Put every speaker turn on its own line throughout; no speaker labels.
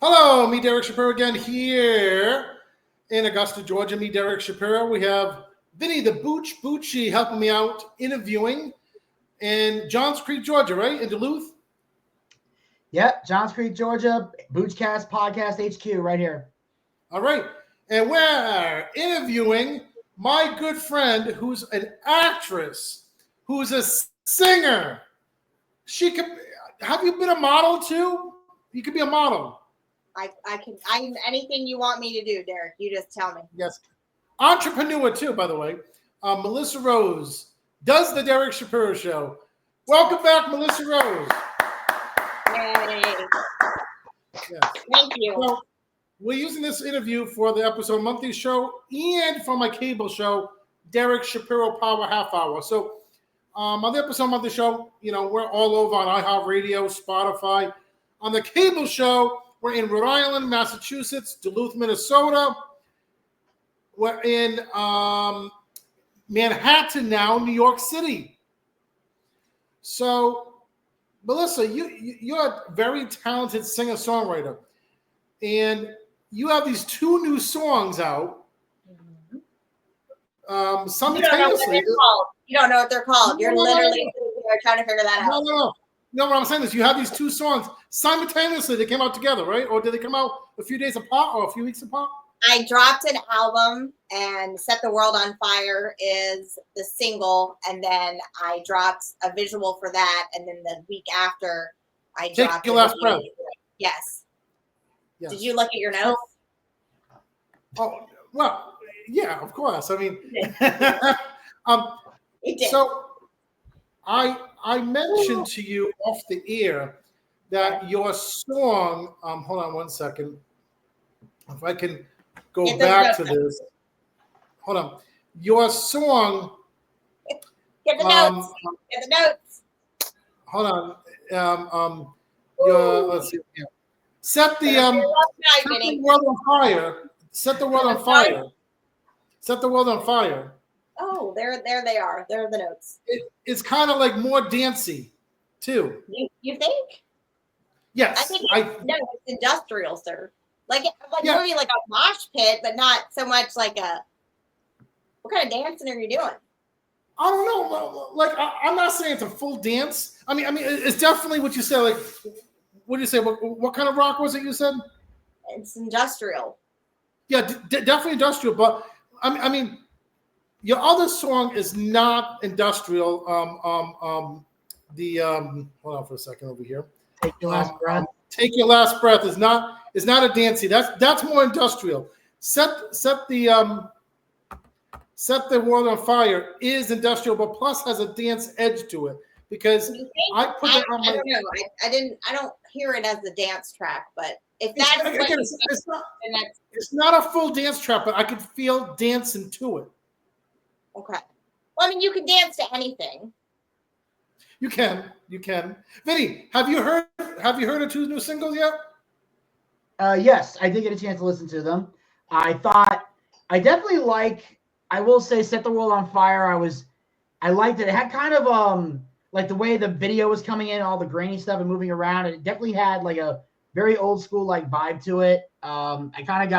Hello, me Derek Shapiro again here in Augusta, Georgia. Me Derek Shapiro. We have Vinny the Booch Bucci helping me out interviewing in Johns Creek, Georgia, right? In Duluth.
Yep, Johns Creek, Georgia, Boochcast Podcast HQ right here.
All right. And we're interviewing my good friend who's an actress, who's a singer. She could have you been a model too? You could be a model.
I'm anything you want me to do, Derek. You just tell me.
Yes. Entrepreneur too, by the way. Milyssa Rose does the Derek Shapiro Show. Welcome back, Milyssa Rose.
Yay.
Yes.
Thank you.
So, we're using this interview for the episode monthly show and for my cable show, Derek Shapiro Power Half Hour. So on the episode monthly show, we're all over on iHeartRadio, Spotify. On the cable show, we're in Rhode Island, Massachusetts, Duluth, Minnesota. We're in Manhattan now, New York City. So, Milyssa, you're a very talented singer-songwriter. And you have these two new songs out. Simultaneously.
You don't know what they're called. You're literally trying to figure that out.
No, what I'm saying is you have these two songs simultaneously. They came out together, right? Or did they come out a few days apart or a few weeks apart?
I dropped an album, and Set the World on Fire is the single, and then I dropped a visual for that, and then the week after I dropped
Take Your Last Breath.
Yes.
Yes.
Did you look at your notes?
Oh, well, yeah, of course. I mean,
It did.
so I mentioned to you off the air that your song, hold on one second. If I can go back to this. Hold on. Your song.
Get the notes. Get the notes.
Hold on. Let's see. Yeah. Set the world on fire. Set the world on fire. Set the world on fire.
Oh, there they are. There are the notes.
It's kind of like more dancey, too.
You think?
Yes.
I think it's industrial, sir. Maybe like a mosh pit, but not so much like a. What kind of dancing are you doing?
I don't know. Like I'm not saying it's a full dance. I mean, it's definitely what you said. Like, what did you say? What kind of rock was it you said?
It's industrial.
Yeah, definitely industrial. But I mean, your other song is not industrial. Hold on for a second over here.
Take Your Last Breath.
Take Your Last Breath is not a dancey. That's more industrial. Set the World on Fire is industrial, but plus has a dance edge to it because I put it on my.
I don't know. I don't hear it as a dance track, but if
it's not a full dance track, but I could feel dancing to it.
Okay. Well, I mean, you can dance to anything.
You can. Vinny, have you heard of two new singles yet?
Yes, I did get a chance to listen to them. I definitely I will say Set the World on Fire. I liked it. It had kind of like the way the video was coming in, all the grainy stuff and moving around. It definitely had like a very old school like vibe to it. It kind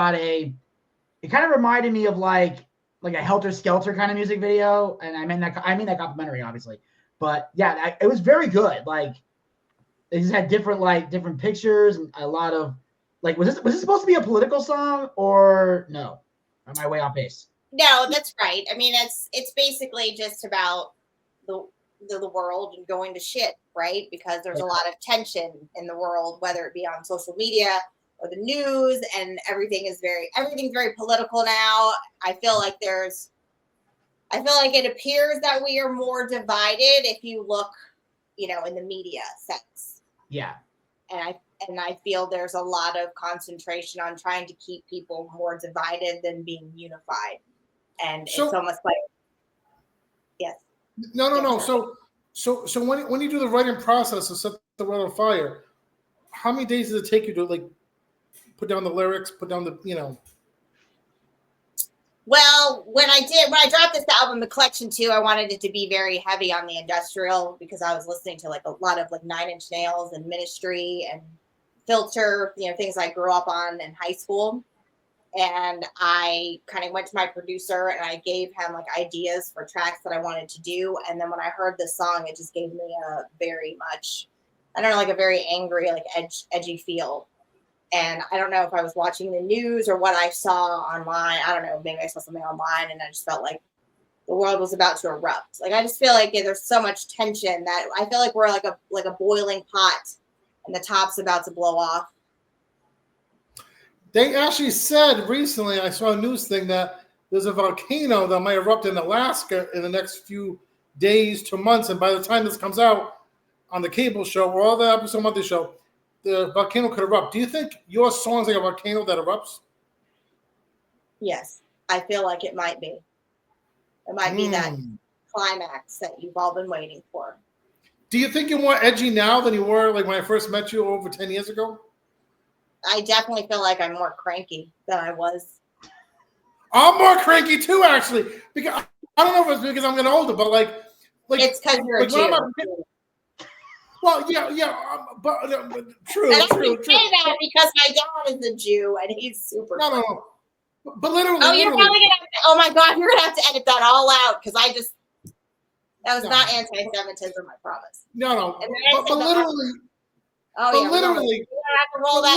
of reminded me of like a Helter Skelter kind of music video. And I mean that complimentary, obviously. But yeah, it was very good. Like they just had different pictures and a lot of like, was this supposed to be a political song or no? Am I way off base?
No, that's right. I mean, it's basically just about the world and going to shit, right? Because there's a lot of tension in the world, whether it be on social media or the news, and everything's very political now. I feel like it appears that we are more divided if you look, in the media sense.
Yeah.
And I feel there's a lot of concentration on trying to keep people more divided than being unified. And it's almost like, yes.
No. So when you do the writing process of Set the World on Fire, how many days does it take you to like put down the lyrics, put down the.
Well, when I dropped this album, The Collection 2, I wanted it to be very heavy on the industrial because I was listening to like a lot of like 9 Inch Nails and Ministry and filter, things I grew up on in high school. And I kind of went to my producer and I gave him like ideas for tracks that I wanted to do. And then when I heard this song, it just gave me a very much, I don't know, like a very angry, like edgy feel. And I don't know if I was watching the news or what I saw online. I don't know, maybe I saw something online and I just felt like the world was about to erupt. Like I just feel like there's so much tension that I feel like we're like a boiling pot and the top's about to blow off.
They actually said recently, I saw a news thing that there's a volcano that might erupt in Alaska in the next few days to months. And by the time this comes out on the cable show or all the episode of the show, the volcano could erupt. Do you think your song's like a volcano that erupts?
Yes, I feel like it might be. It might be that climax that you've all been waiting for.
Do you think you're more edgy now than you were like when I first met you over 10 years ago?
I definitely feel like I'm more cranky than I was.
I'm more cranky too, actually. Because I don't know if it's because I'm getting older, but like
it's because you're a Jew.
Well, yeah, but true.
And I
true.
can say that because my dad is a Jew and he's super.
No. But literally.
Oh, you're probably gonna have to. Oh my God, you're gonna have to edit that all out because that was not anti-Semitism, I promise.
No. But literally.
Oh
but
yeah,
literally.
We're gonna have to roll that.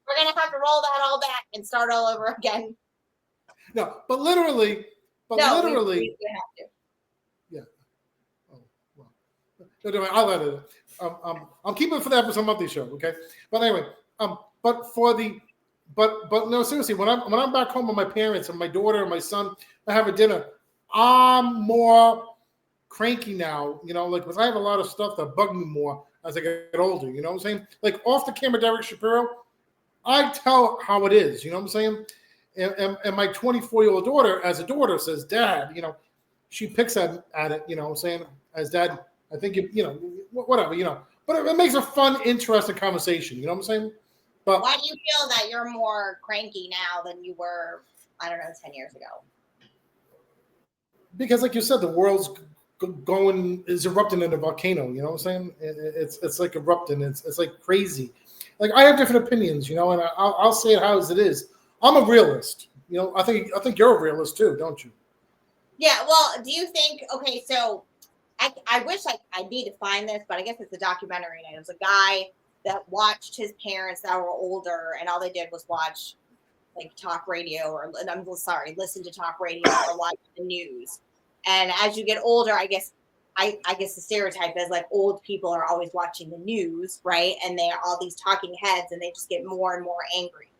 We're gonna have to roll that all back and start all over again.
No, but literally. We have to. Yeah. Oh well. Anyway, I'll let it. I'm keeping it for the episode monthly show, okay? But anyway, but no, seriously, when I'm back home with my parents and my daughter and my son, I have a dinner. I'm more cranky now, like because I have a lot of stuff that bug me more as I get older. You know what I'm saying? Like off the camera, Derek Shapiro, I tell how it is. You know what I'm saying? And my 24-year-old daughter, as a daughter, says, "Dad," she picks at it. You know what I'm saying? As dad, I think whatever. But it makes a fun, interesting conversation. You know what I'm saying? But
why do you feel that you're more cranky now than you were, I don't know, 10 years ago?
Because, like you said, the world's is erupting in a volcano. You know what I'm saying? It's like erupting. It's like crazy. Like I have different opinions, and I'll say it how as it is. I'm a realist. I think you're a realist too, don't you?
Yeah. Well, do you think? Okay, so I wish I need to find this, but I guess it's a documentary. And it was a guy that watched his parents that were older, and all they did was watch like talk radio listen to talk radio or watch the news. And as you get older, I guess the stereotype is like old people are always watching the news, right? And they are all these talking heads, and they just get more and more angry.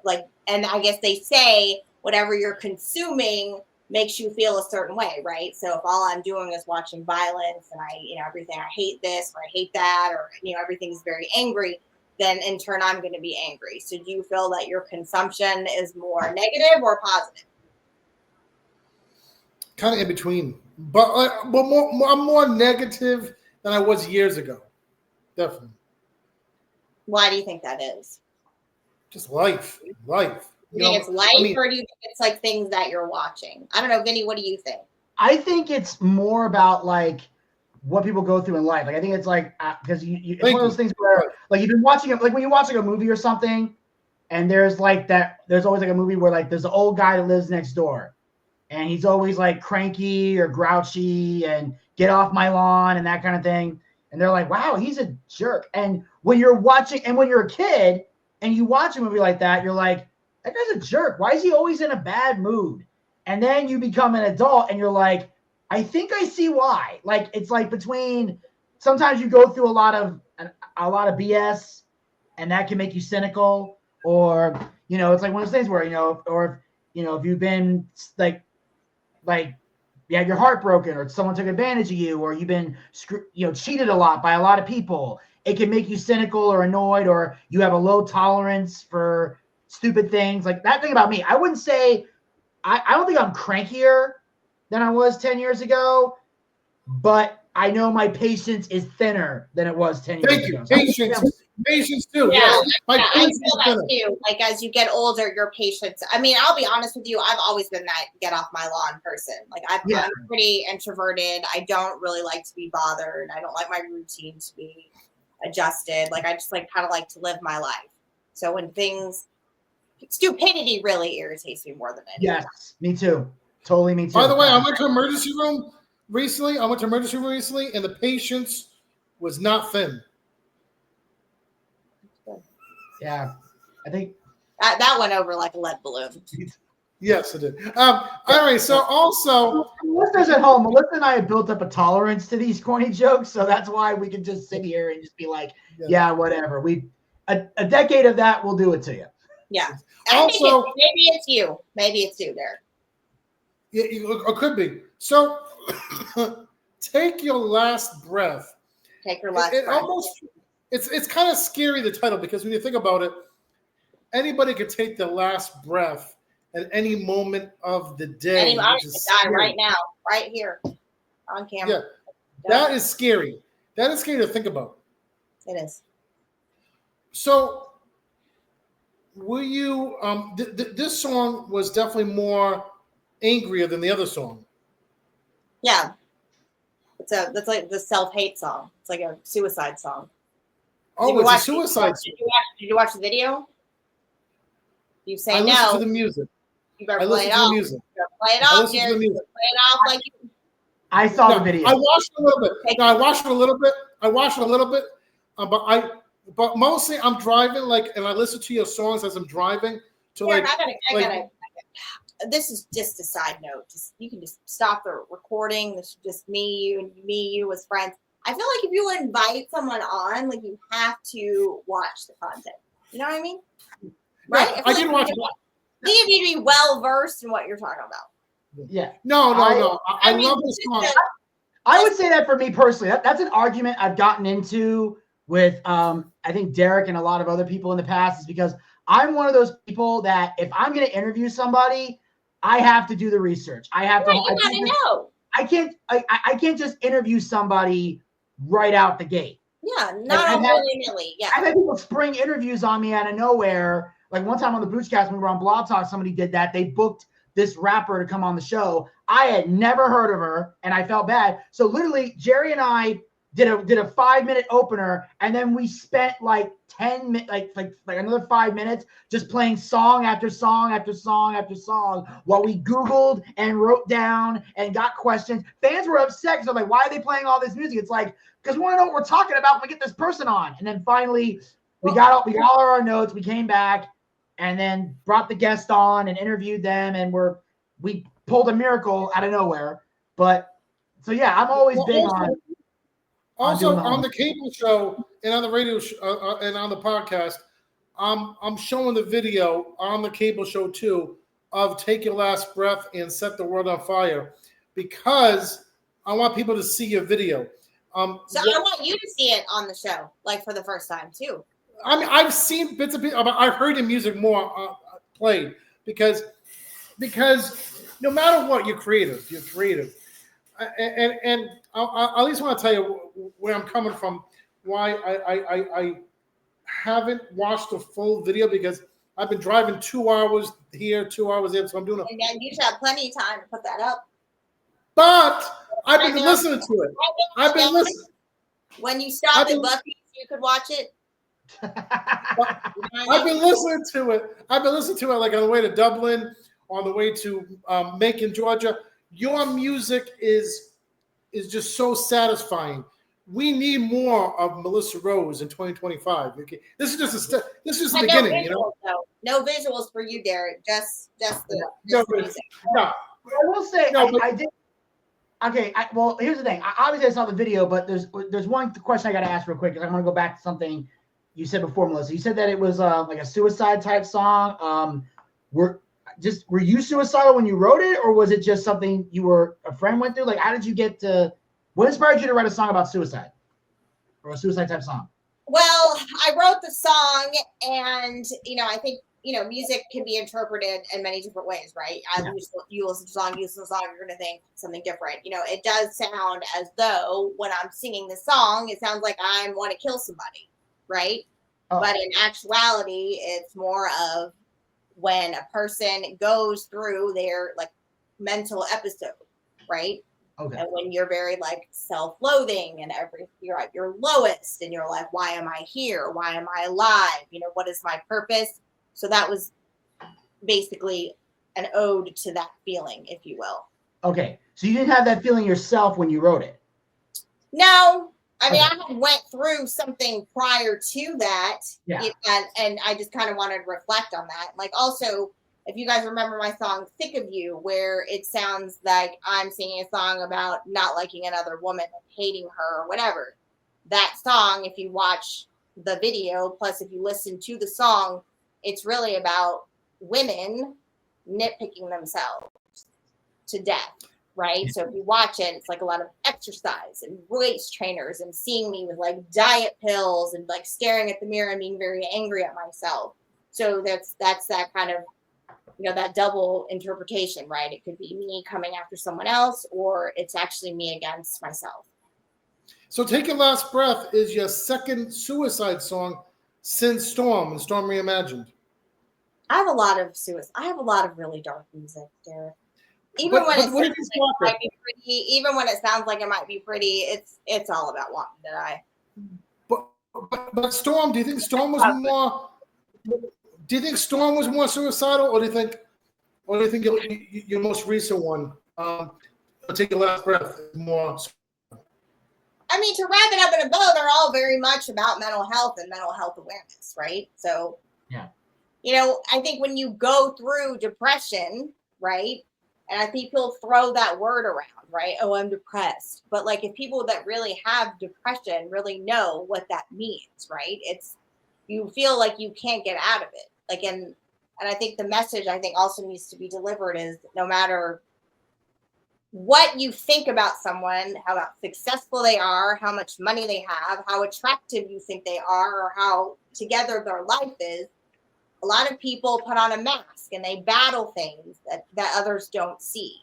Like, and I guess they say whatever you're consuming makes you feel a certain way, right? So if all I'm doing is watching violence and everything, I hate this or I hate that, or everything is very angry, then in turn I'm going to be angry. So do you feel that your consumption is more negative or positive?
Kind of in between, but I'm more negative than I was years ago. Definitely.
Why do you think that is?
Just life.
You think it's life, or do you think it's like things that you're watching? I don't know, Vinny. What do you think?
I think it's more about like what people go through in life. Like I think it's like because it's one of those things where like you've been watching it, like when you're watching a movie or something, and there's always like a movie where like there's an old guy that lives next door, and he's always like cranky or grouchy and get off my lawn and that kind of thing. And they're like, wow, he's a jerk. And when you're a kid and you watch a movie like that, you're like, that guy's a jerk. Why is he always in a bad mood? And then you become an adult and you're like, I think I see why. Like, it's like sometimes you go through a lot of BS and that can make you cynical, or, it's like one of those things where, if you've been like you had your heart broken, or someone took advantage of you, or you've been cheated a lot by a lot of people, it can make you cynical or annoyed, or you have a low tolerance for stupid things. Like that thing about me, I wouldn't say I don't think I'm crankier than I was 10 years ago, but I know my patience is thinner than it was 10 years ago.
Patience too.
Yeah,
I
feel that too. Like as you get older, your patience. I mean, I'll be honest with you. I've always been that get off my lawn person. Like I'm pretty introverted. I don't really like to be bothered. I don't like my routine to be adjusted. Like I just like kind of like to live my life. So when stupidity really irritates me more than anything.
Yes, me too. Totally me too.
By the way, I went to emergency room recently, and the patience was not thin.
Yeah, I think
that went over like a lead balloon.
Yes, it did. All right, so also,
listeners at home, Milyssa and I have built up a tolerance to these corny jokes, so that's why we can just sit here and just be like, yeah, whatever. A decade of that will do it to you.
Yeah.
Also,
maybe it's you. Maybe it's you there.
Yeah, it could be. So, take your last breath.
Take your last breath.
It's kind of scary, the title, because when you think about it, anybody could take their last breath at any moment of the day.
I could die right now, right here on camera.
Yeah, that is scary. That is scary to think about.
It is.
So, were you? This song was definitely more angrier than the other song.
Yeah, that's like the self-hate song. It's like a suicide song.
Oh, it's a suicide song.
Did you watch the video? You say
I
no.
listen to the music.
You better play it off. Play it off, Jared. Play it off like you.
I saw the video.
I watched a little bit. No, I watched it a little bit. But mostly I'm driving, and I listen to your songs as I'm driving. So
I gotta. This is just a side note. You can just stop the recording. This is just me, you as friends. I feel like if you invite someone on, like you have to watch the content. You know what I mean? Right?
Yeah, I did watch it.
You need to be well versed in what you're talking about.
Yeah.
No. I love this song.
I would say that for me personally, that's an argument I've gotten into with I think Derek and a lot of other people in the past, is because I'm one of those people that if I'm going to interview somebody, I have to do the research. I have to.
You gotta know.
I can't just interview somebody right out the gate.
Yeah, not willy-nilly. Yeah.
I've had people spring interviews on me out of nowhere. Like one time on the Boochcast, when we were on Blog Talk, somebody did that. They booked this rapper to come on the show. I had never heard of her, and I felt bad. So literally, Jerry and I did a 5-minute opener, and then we spent like 10 minutes, like another 5 minutes, just playing song after song after song after song while we Googled and wrote down and got questions. Fans were upset because they're like, "Why are they playing all this music?" It's like, because we want to know what we're talking about when we get this person on. And then finally, we got all our notes. We came back and then brought the guest on and interviewed them, and we pulled a miracle out of nowhere. But so yeah, I'm always big on.
Also, on the cable show and on the radio and on the podcast, I'm showing the video on the cable show too of "Take Your Last Breath" and "Set the World on Fire," because I want people to see your video.
So I want you to see it on the show, like for the first time too.
I mean, I've seen bits of it. I've heard the music more played because no matter what, you're creative. You're creative. And I at least want to tell you where I'm coming from, why I haven't watched the full video, because I've been driving 2 hours here, 2 hours there, so I'm doing it.
And then you should have plenty of time to put that up.
But I've been listening to it. I've been listening.
When you stop at Bucci, you could watch it.
I've been listening to it. Like on the way to Dublin, on the way to Macon, Georgia. Your music is just so satisfying. We need more of Milyssa Rose in 2025. Okay? This is just the beginning, you know.
No visuals for you, Derek. Just the music.
No. I will say I did. Okay. Well, here's the thing. Obviously, I saw the video, but there's one question I got to ask real quick, because I want to go back to something you said before, Milyssa. You said that it was like a suicide type song. Were you suicidal when you wrote it, or was it just something a friend went through? Like, how did you get to? What inspired you to write a song about suicide, or a suicide type song?
Well, I wrote the song, and I think music can be interpreted in many different ways, right? You listen to a song, you're going to think something different. It does sound as though when I'm singing the song, it sounds like I want to kill somebody, right? Oh. But in actuality, it's more of when a person goes through their mental episode, right?
Okay.
And when you're very like self-loathing and you're at your lowest and you're like, why am I here? Why am I alive? You know, what is my purpose? So that was basically an ode to that feeling, if you will.
Okay. So you didn't have that feeling yourself when you wrote it?
No. I mean,
Okay.
I had went through something prior to that.
Yeah.
And I just kind of wanted to reflect on that. Like also, if you guys remember my song Sick of You, where it sounds like I'm singing a song about not liking another woman and hating her or whatever. That song, if you watch the video, plus if you listen to the song, it's really about women nitpicking themselves to death, right? So if you watch it, it's like a lot of exercise and waist trainers and seeing me with like diet pills and like staring at the mirror and being very angry at myself. So that's that kind of, you know, that double interpretation, right? It could be me coming after someone else, or it's actually me against myself.
So Take Your Last Breath is your second suicide song since Storm and Storm Reimagined.
I have a lot of really dark music, Derek. Even when it sounds like it might be pretty, it's all about wanting to die.
But Storm, do you think Storm was more? Do you think Storm was more suicidal, or do you think your most recent one, Take Your Last Breath, is more?
I mean, to wrap it up in a bow, they're all very much about mental health and mental health awareness, right? So,
yeah,
you know, I think when you go through depression, right? And I think people throw that word around, right? Oh, I'm depressed. But like, if people that really have depression really know what that means, right? It's, you feel like you can't get out of it. Like, and I think the message I think also needs to be delivered is no matter what you think about someone, how successful they are, how much money they have, how attractive you think they are, or how together their life is, a lot of people put on a mask and they battle things that others don't see.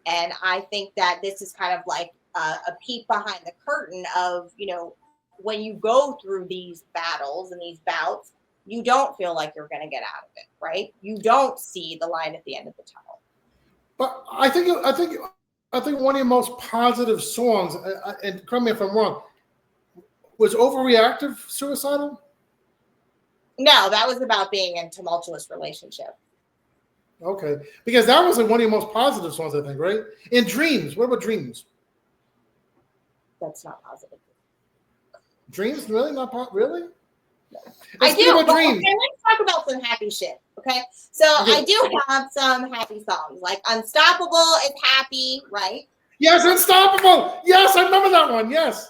And I think that this is kind of like a peek behind the curtain of, you know, when you go through these battles and these bouts, you don't feel like you're going to get out of it, right? You don't see the line at the end of the tunnel.
But I think one of your most positive songs, and correct me if I'm wrong, was Overreactive suicidal?
No, that was about being in a tumultuous relationship.
Okay, because that was one of your most positive songs, I think, right? In Dreams, what about Dreams?
That's not positive.
Dreams, really not really?
I do.
About Dreams.
Okay, let's talk about some happy shit. Okay, so okay. I do have some happy songs, like Unstoppable is happy, right?
Yes, Unstoppable. Yes, I remember that one. Yes,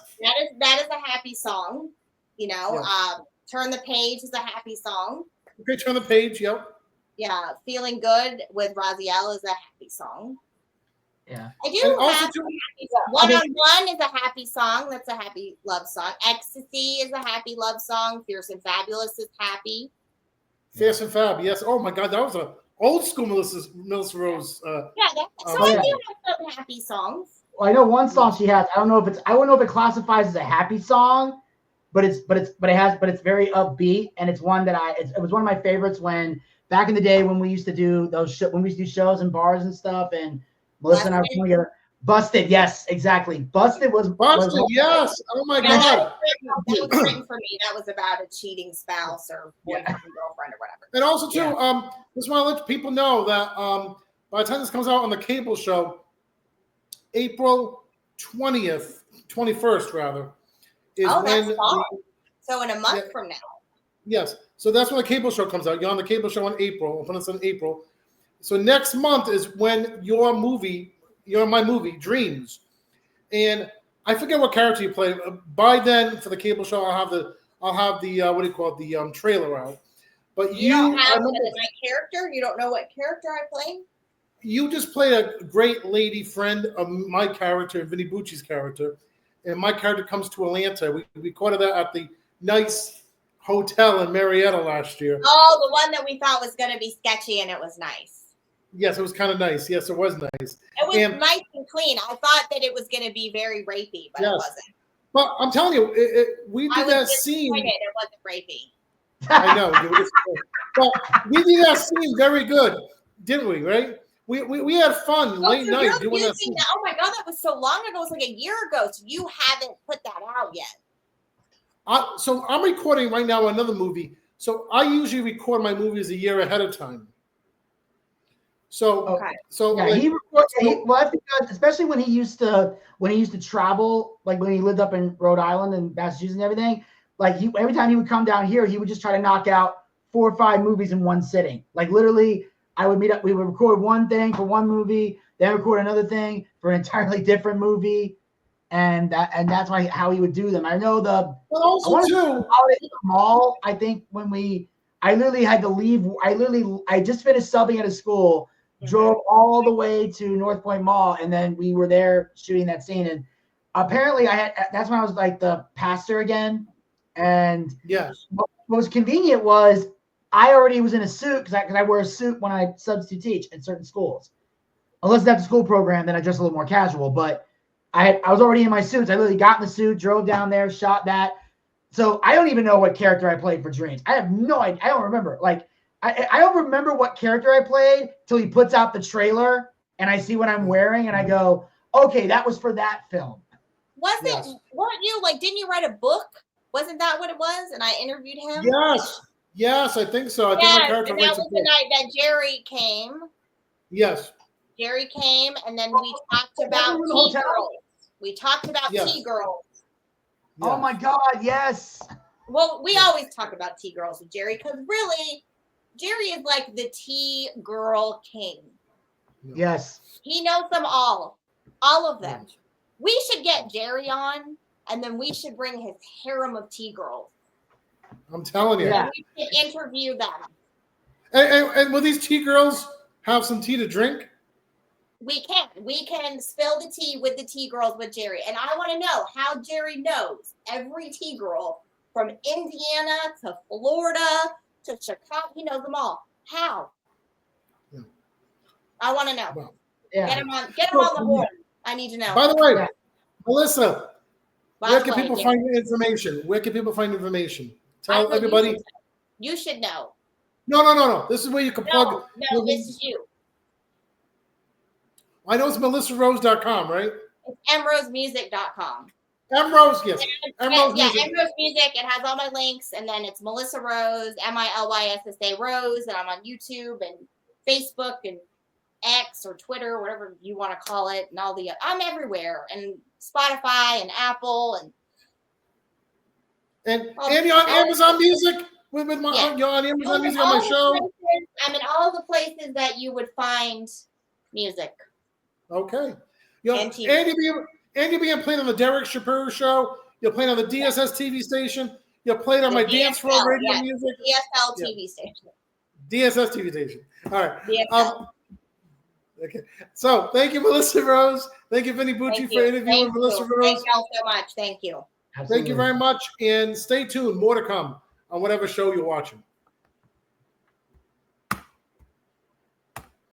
that is a happy song. You know,
yes.
Turn the Page is a happy song.
Okay, Turn the Page. Yep.
Yeah, Feeling Good with Raziel is a happy song.
Yeah.
I do and have One on One is a happy song. That's a happy love song. Ecstasy is a happy love song. Fierce and Fabulous is happy.
Fierce and Fab, yes. Oh my God, that was a old school Milyssa Rose.
So I do have some happy songs.
Well, I know one song she has. I don't know if it classifies as a happy song, but it's very upbeat, and it's one that it was one of my favorites when back in the day when we used to do shows in bars and stuff, and Milyssa and I were together. Busted, yes, exactly. Busted was
yes. Oh my God.
That was written for me. That was about a cheating spouse or boyfriend, girlfriend, or whatever.
And also too, just want to let people know that by the time this comes out on the cable show, April 21st rather, is when.
So in a month from now.
Yes. So that's when the cable show comes out. You're on the cable show in April. I'll put this in April. So next month is when you're in my movie, Dreams. And I forget what character you play. By then, for the cable show, I'll have the what do you call it, the trailer out. But
you don't have my character? You don't know what character I play?
You just played a great lady friend of my character, Vinny Bucci's character. And my character comes to Atlanta. We recorded that at the nice hotel in Marietta last year.
Oh, the one that we thought was going to be sketchy, and it was nice.
Yes, it was kind of nice. Yes, it was nice.
It was nice and clean. I thought that it was going to be very rapey, but it wasn't.
But I'm telling you, we did that scene.
It wasn't rapey.
I know. But we did that scene very good, didn't we? Right? We had fun late night doing that.
Oh my god, that was so long ago. It was like a year ago. So you haven't put that out yet.
So I'm recording right now another movie. So I usually record my movies a year ahead of time. So
that's because, especially when he used to travel, like when he lived up in Rhode Island and Massachusetts and everything. Like every time he would come down here, he would just try to knock out 4 or 5 movies in one sitting. Like literally, I would meet up. We would record one thing for one movie, then record another thing for an entirely different movie, and that's how he would do them. I know Mall. I think I literally had to leave. I just finished subbing at a school, drove all the way to North Point Mall, and then we were there shooting that scene. And apparently, that's when I was like the pastor again. And
yes,
what was convenient was I already was in a suit because I wear a suit when I substitute teach in certain schools. Unless it's after school program, then I dress a little more casual. But I was already in my suits. I literally got in the suit, drove down there, shot that. So I don't even know what character I played for Dreams. I have no idea. I don't remember. Like I don't remember what character I played till he puts out the trailer and I see what I'm wearing and I go, okay, that was for that film.
Weren't you like? Didn't you write a book? Wasn't that what it was? And I interviewed him.
Yes, I think so. I think my character
and that was the night that Jerry came.
Yes.
Jerry came, and then we talked about T-girls. We talked about T-girls.
Yeah. Oh my God, yes.
Well, we always talk about T-girls with Jerry because really, Jerry is like the T-girl king.
Yes.
He knows them all of them. Yes. We should get Jerry on, and then we should bring his harem of T-girls.
I'm telling you.
Yeah. We should interview them.
And will these T-girls have some tea to drink?
We can spill the tea with the T-girls with Jerry. And I want to know how Jerry knows every T-girl from Indiana to Florida to Chicago. He knows them all. How? Yeah. I want to know. Well, yeah. Get him on the horn. I need to know.
By the way, Milyssa, where can people find information? Tell everybody.
You should know.
No. This is where you can plug.
No, this is you.
I know it's MilyssaRose.com, right?
It's mrosemusic.com.
Mrose, yes.
Mrose Music. It has all my links, and then it's Milyssa Rose, Milyssa Rose, and I'm on YouTube and Facebook and X or Twitter, whatever you want to call it, and all I'm everywhere, and Spotify and Apple
and you're on Amazon Music you're on Amazon Music on my show.
I'm in all the places that you would find music.
Okay. And you're being played on the Derek Shapiro show. You're playing on the DSS TV station. You're playing on my Dance Floor Radio Music.
DSL TV station.
DSS TV station. All right. Okay. So thank you, Milyssa Rose. Thank you, Vinny Bucci, for interviewing Milyssa Rose.
Thank you all so much. Thank you.
Absolutely. Thank you very much. And stay tuned. More to come on whatever show you're watching.